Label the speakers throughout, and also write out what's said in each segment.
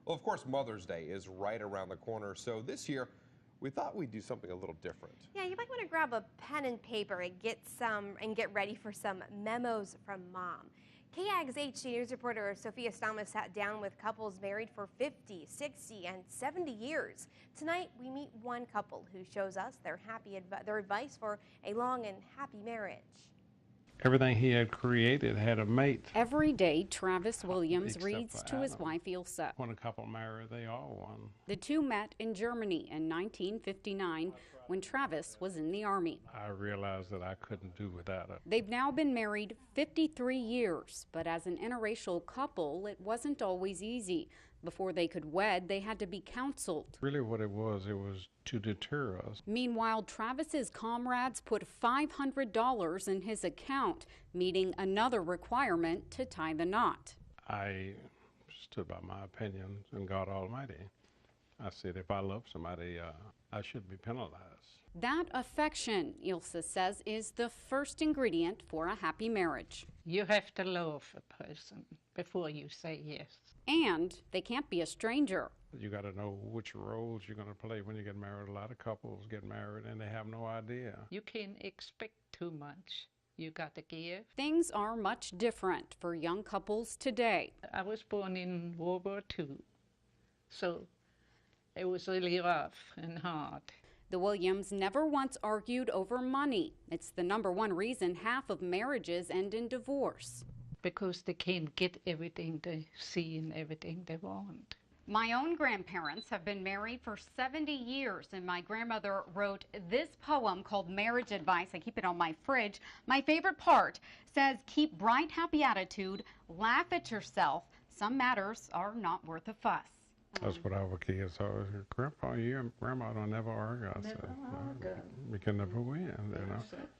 Speaker 1: Well, of course, Mother's Day is right around the corner, so this year we thought we'd do something a little different.
Speaker 2: Yeah, you might want to grab a pen and paper and get ready for some memos from mom. KAGS HD News reporter Sophia Stama sat down with couples married for 50, 60, and 70 years. Tonight, we meet one couple who shows us their advice for a long and happy marriage.
Speaker 3: Everything he had created had a mate.
Speaker 4: Every day, Travis Williams
Speaker 3: Except
Speaker 4: reads
Speaker 3: for
Speaker 4: to his
Speaker 3: Adam.
Speaker 4: wife Ilse.
Speaker 3: When a couple marry, they all won.
Speaker 4: The two met in Germany in 1959 when Travis was in the Army.
Speaker 3: I realized that I couldn't do without her.
Speaker 4: They've now been married 53 years, but as an interracial couple, it wasn't always easy. Before they could wed, they had to be counseled.
Speaker 3: Really what it was to deter us.
Speaker 4: Meanwhile, Travis's comrades put $500 in his account, meeting another requirement to tie the knot.
Speaker 3: I stood by my opinions and God Almighty. I said if I love somebody, I should be penalized.
Speaker 4: That affection, Ilse says, is the first ingredient for a happy marriage.
Speaker 5: You have to love a person before you say yes.
Speaker 4: And they can't be a stranger.
Speaker 3: You got to know which roles you're going to play when you get married. A lot of couples get married and they have no idea.
Speaker 5: You can't expect too much. You got to give.
Speaker 4: Things are much different for young couples today.
Speaker 5: I was born in World War II, so it was really rough and hard.
Speaker 4: The Williams never once argued over money. It's the #1 reason half of marriages end in divorce.
Speaker 5: Because they can't get everything they see and everything they want.
Speaker 4: My own grandparents have been married for 70 years, and my grandmother wrote this poem called Marriage Advice. I keep it on my fridge. My favorite part says, keep bright, happy attitude, laugh at yourself. Some matters are not worth a fuss.
Speaker 3: That's what our kids always said. Grandpa, you and Grandma don't never argue. I said, we can never win,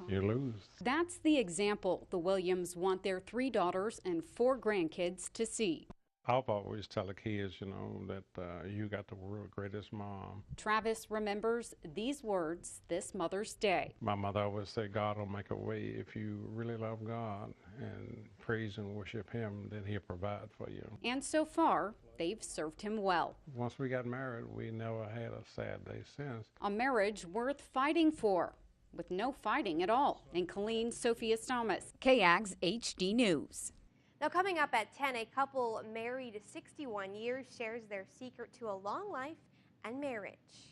Speaker 3: you lose.
Speaker 4: That's the example the Williams want their 3 daughters and 4 grandkids to see.
Speaker 3: I've always tell the kids, that you got the world's greatest mom.
Speaker 4: Travis remembers these words this Mother's Day.
Speaker 3: My mother always said, God will make a way. If you really love God and praise and worship Him, then He'll provide for you.
Speaker 4: And so far, they've served him well.
Speaker 3: Once we got married, we never had a sad day since.
Speaker 4: A marriage worth fighting for, with no fighting at all. In Killeen, Sophia Stamas, KAGS HD News.
Speaker 2: Now, coming up at 10, a couple married 61 years shares their secret to a long life and marriage.